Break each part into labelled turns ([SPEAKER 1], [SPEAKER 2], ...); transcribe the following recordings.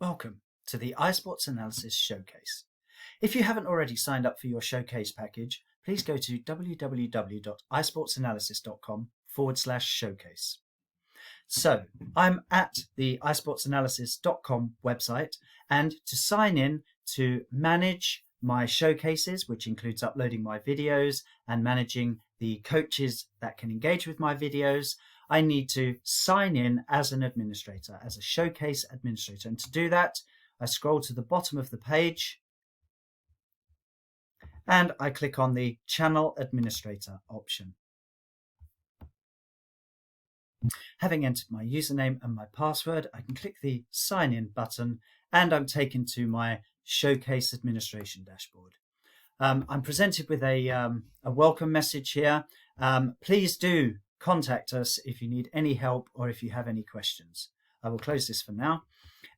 [SPEAKER 1] Welcome to the iSportsAnalysis Showcase. If you haven't already signed up for your Showcase package, please go to www.iSportsAnalysis.com/showcase. So I'm at the iSportsAnalysis.com website, and to sign in to manage my showcases, which includes uploading my videos and managing the coaches that can engage with my videos, I need to sign in as an administrator, as a showcase administrator. And to do that, I scroll to the bottom of the page and I click on the Channel Administrator option. Having entered my username and my password, I can click the Sign In button and I'm taken to my Showcase Administration dashboard. I'm presented with a welcome message here. Please do contact us if you need any help or if you have any questions. I will close this for now.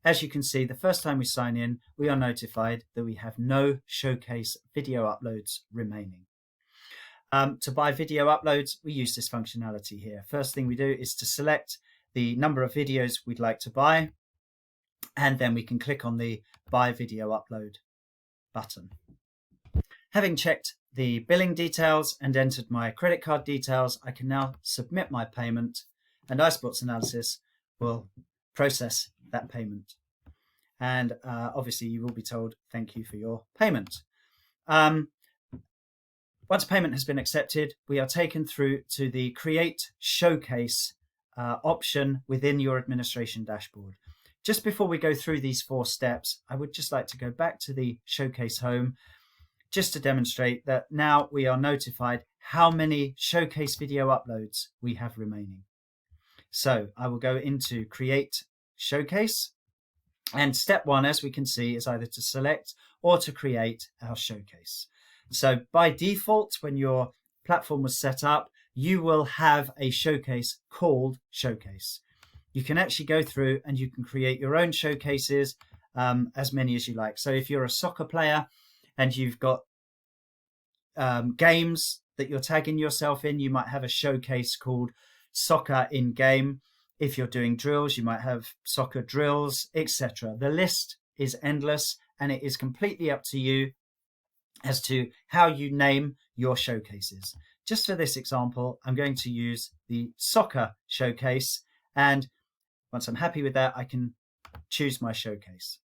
[SPEAKER 1] As you can see, the first time we sign in, we are notified that we have no Showcase video uploads remaining. To buy video uploads, we use this functionality here. First thing we do is to select the number of videos we'd like to buy, and then we can click on the Buy Video Upload button. Having checked the billing details and entered my credit card details, I can now submit my payment and iSportsAnalysis will process that payment. And obviously you will be told thank you for your payment. Once payment has been accepted, we are taken through to the Create Showcase option within your administration dashboard. Just before we go through these 4 steps, I would just like to go back to the Showcase home just to demonstrate that now we are notified how many Showcase video uploads we have remaining. So I will go into Create Showcase, and step 1, as we can see, is either to select or to create our showcase. So by default, when your platform was set up, you will have a showcase called Showcase. You can actually go through and you can create your own showcases, as many as you like. So if you're a soccer player and you've got games that you're tagging yourself in, you might have a showcase called Soccer in Game. If you're doing drills, you might have soccer drills, etc. The list is endless and it is completely up to you as to how you name your showcases. Just for this example, I'm going to use the soccer showcase, and once I'm happy with that, I can choose my showcase.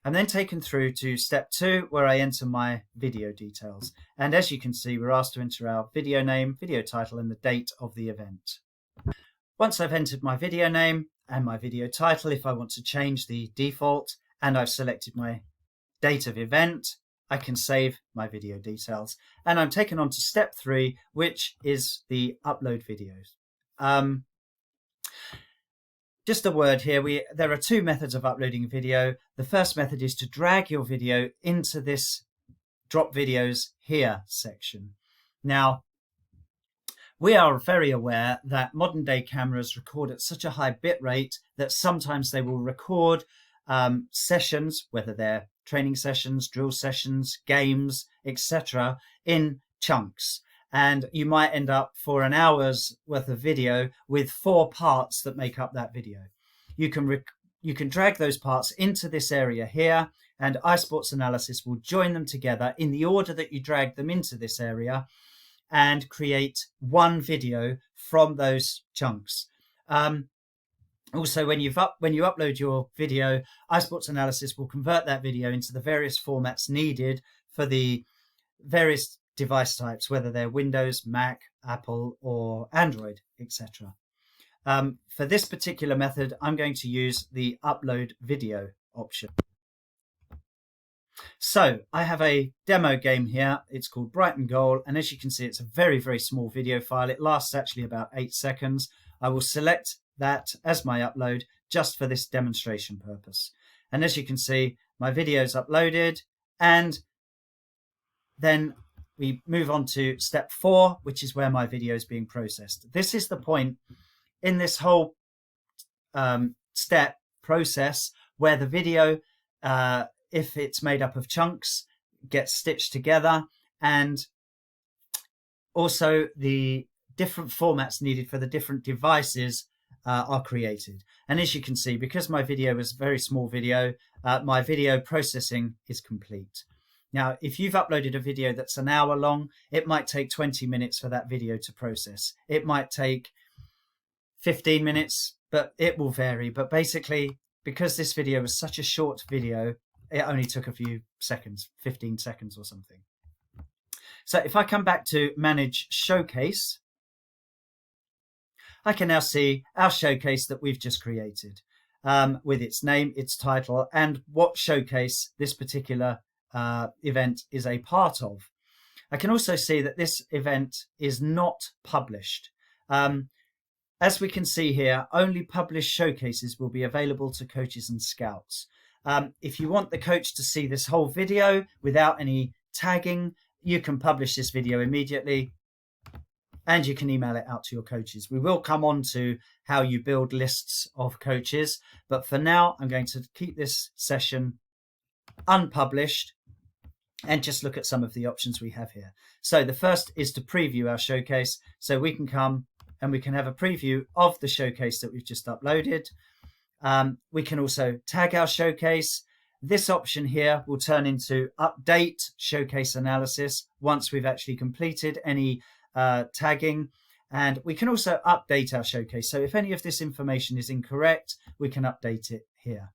[SPEAKER 1] I'm then taken through to step 2, where I enter my video details. And as you can see, we're asked to enter our video name, video title, and the date of the event. Once I've entered my video name and my video title, if I want to change the default, and I've selected my date of event, I can save my video details. And I'm taken on to step 3, which is the upload videos. Just a word here, there are 2 methods of uploading a video. The first method is to drag your video into this Drop Videos Here section. Now, we are very aware that modern day cameras record at such a high bit rate that sometimes they will record sessions, whether they're training sessions, drill sessions, games, etc., in chunks. And you might end up for an hour's worth of video with 4 parts that make up that video. You can drag those parts into this area here, and iSportsAnalysis will join them together in the order that you drag them into this area and create one video from those chunks. Also, when you upload your video, iSportsAnalysis will convert that video into the various formats needed for the various device types, whether they're Windows, Mac, Apple, or Android, etc. For this particular method, I'm going to use the Upload Video option. So I have a demo game here. It's called Brighton Goal, and as you can see, it's a very, very small video file. It lasts actually about 8 seconds. I will select that as my upload just for this demonstration purpose. And as you can see, my video is uploaded, and then we move on to step 4, which is where my video is being processed. This is the point in this whole step process where the video, if it's made up of chunks, gets stitched together, and also the different formats needed for the different devices are created. And as you can see, because my video was a very small video, my video processing is complete. Now, if you've uploaded a video that's an hour long, it might take 20 minutes for that video to process. It might take 15 minutes, but it will vary. But basically, because this video was such a short video, it only took a few seconds, 15 seconds or something. So if I come back to Manage Showcase, I can now see our showcase that we've just created with its name, its title, and what showcase this particular event is a part of. I can also see that this event is not published. As we can see here, only published showcases will be available to coaches and scouts. If you want the coach to see this whole video without any tagging, you can publish this video immediately and you can email it out to your coaches. We will come on to how you build lists of coaches, but for now, I'm going to keep this session unpublished and just look at some of the options we have here. So the first is to preview our showcase. So we can come and we can have a preview of the showcase that we've just uploaded. We can also tag our showcase. This option here will turn into update showcase analysis once we've actually completed any tagging. And we can also update our showcase. So if any of this information is incorrect, we can update it here.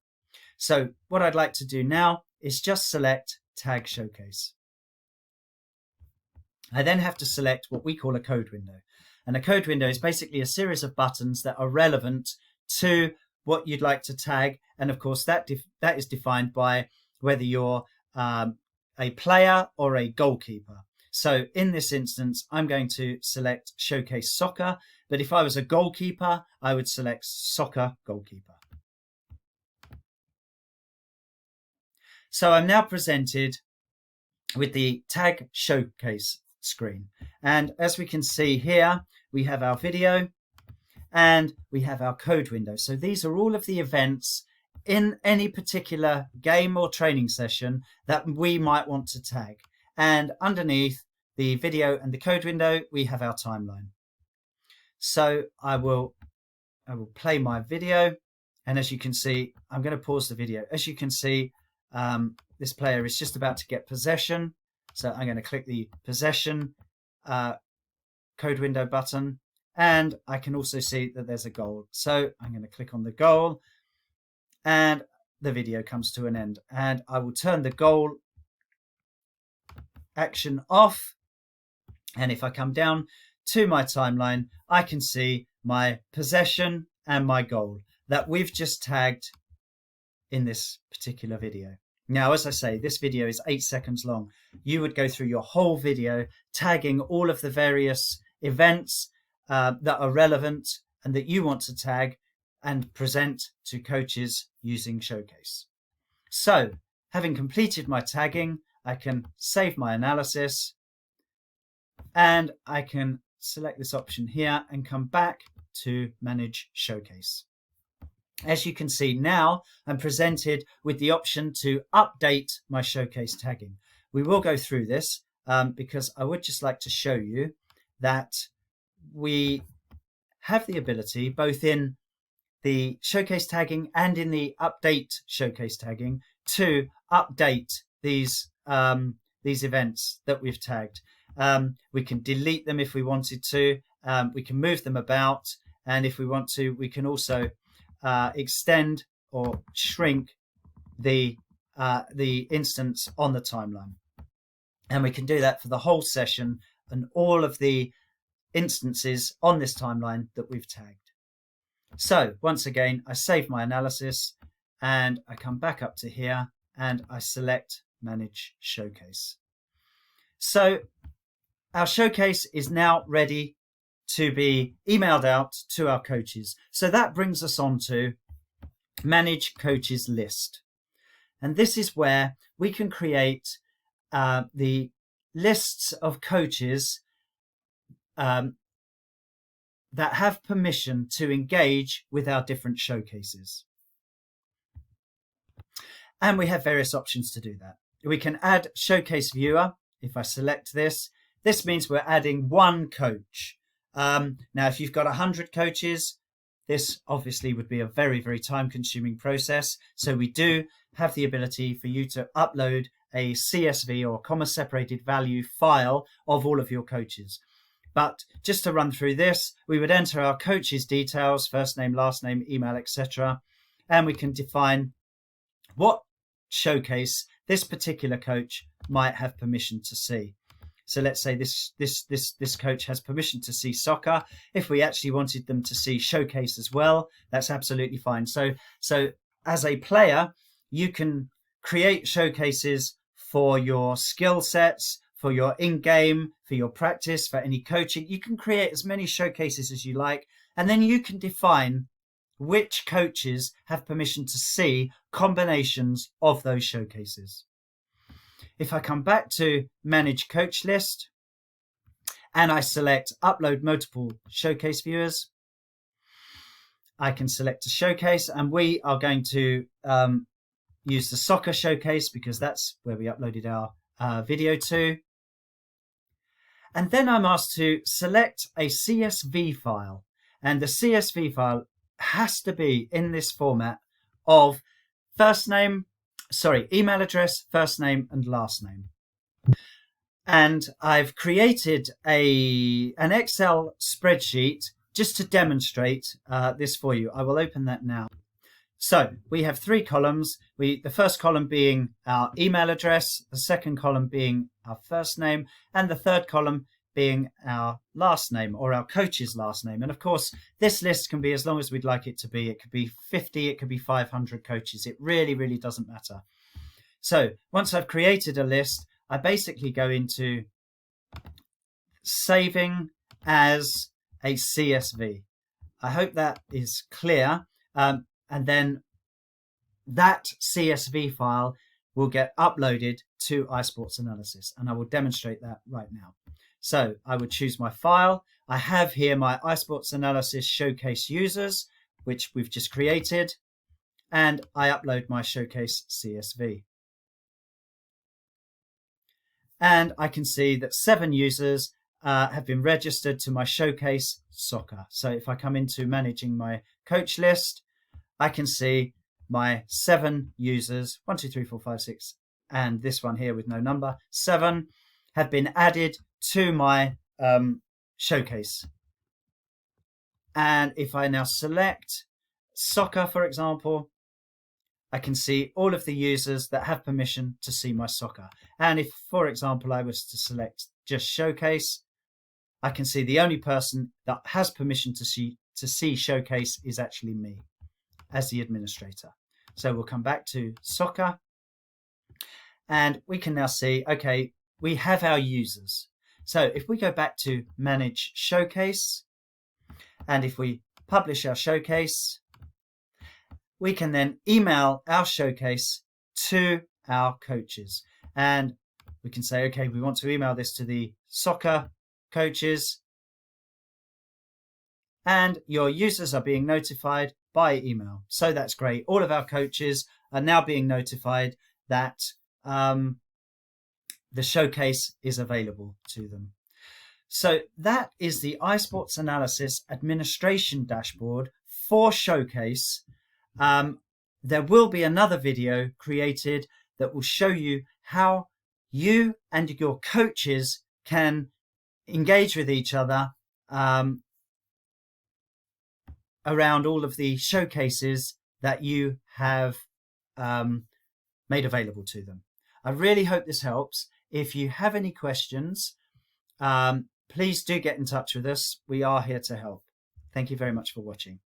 [SPEAKER 1] So what I'd like to do now is just select Tag Showcase. I then have to select what we call a code window. And a code window is basically a series of buttons that are relevant to what you'd like to tag. And of course, that is defined by whether you're a player or a goalkeeper. So in this instance, I'm going to select Showcase Soccer. But if I was a goalkeeper, I would select Soccer Goalkeeper. So I'm now presented with the Tag Showcase screen. And as we can see here, we have our video and we have our code window. So these are all of the events in any particular game or training session that we might want to tag. And underneath the video and the code window, we have our timeline. So I will play my video. And as you can see, I'm going to pause the video. As you can see, this player is just about to get possession. So I'm going to click the possession code window button. And I can also see that there's a goal. So I'm going to click on the goal and the video comes to an end. And I will turn the goal action off. And if I come down to my timeline, I can see my possession and my goal that we've just tagged in this particular video. Now, as I say, this video is 8 seconds long. You would go through your whole video, tagging all of the various events that are relevant and that you want to tag and present to coaches using Showcase. So, having completed my tagging, I can save my analysis and I can select this option here and come back to Manage Showcase. As you can see now, I'm presented with the option to update my showcase tagging. We will go through this because I would just like to show you that we have the ability, both in the showcase tagging and in the update showcase tagging, to update these events that we've tagged. We can delete them if we wanted to. We can move them about, and if we want to, we can also extend or shrink the instance on the timeline. And we can do that for the whole session and all of the instances on this timeline that we've tagged. So once again, I save my analysis and I come back up to here and I select Manage Showcase. So our showcase is now ready to be emailed out to our coaches. So that brings us on to Manage Coaches List. And this is where we can create the lists of coaches that have permission to engage with our different showcases. And we have various options to do that. We can add Showcase Viewer. If I select this, this means we're adding one coach. Now, if you've got 100 coaches, this obviously would be a very, very time-consuming process. So we do have the ability for you to upload a CSV or comma-separated value file of all of your coaches. But just to run through this, we would enter our coach's details, first name, last name, email, etc. And we can define what showcase this particular coach might have permission to see. So let's say this coach has permission to see soccer. If we actually wanted them to see showcase as well, that's absolutely fine. So as a player, you can create showcases for your skill sets, for your in-game, for your practice, for any coaching. You can create as many showcases as you like, and then you can define which coaches have permission to see combinations of those showcases. If I come back to Manage Coach List and I select Upload Multiple Showcase Viewers, I can select a showcase, and we are going to use the soccer showcase because that's where we uploaded our video to. And then I'm asked to select a CSV file, and the CSV file has to be in this format of email address, first name, and last name. And I've created an Excel spreadsheet just to demonstrate this for you. I will open that now. So we have 3 columns. The first column being our email address, the second column being our first name, and the third column being our last name, or our coach's last name. And of course, this list can be as long as we'd like it to be. It could be 50, it could be 500 coaches. It really, really doesn't matter. So once I've created a list, I basically go into saving as a CSV. I hope that is clear. And then that CSV file will get uploaded to iSportsAnalysis, and I will demonstrate that right now. So I would choose my file. I have here my iSportsAnalysis showcase users, which we've just created, and I upload my showcase CSV. And I can see that 7 users have been registered to my showcase soccer. So if I come into managing my coach list, I can see my 7 users, 1, 2, 3, 4, 5, 6, and this one here with no number, 7 have been added to my showcase. And if I now select soccer, for example, I can see all of the users that have permission to see my soccer. And if, for example, I was to select just showcase, I can see the only person that has permission to see showcase is actually me as the administrator. So we'll come back to soccer, and we can now see, okay, we have our users. So if we go back to manage showcase, and if we publish our showcase, we can then email our showcase to our coaches. And we can say, okay, we want to email this to the soccer coaches, and your users are being notified by email. So that's great. All of our coaches are now being notified that the showcase is available to them. So that is the iSportsAnalysis administration dashboard for showcase. There will be another video created that will show you how you and your coaches can engage with each other around all of the showcases that you have made available to them. I really hope this helps. If you have any questions, please do get in touch with us. We are here to help. Thank you very much for watching.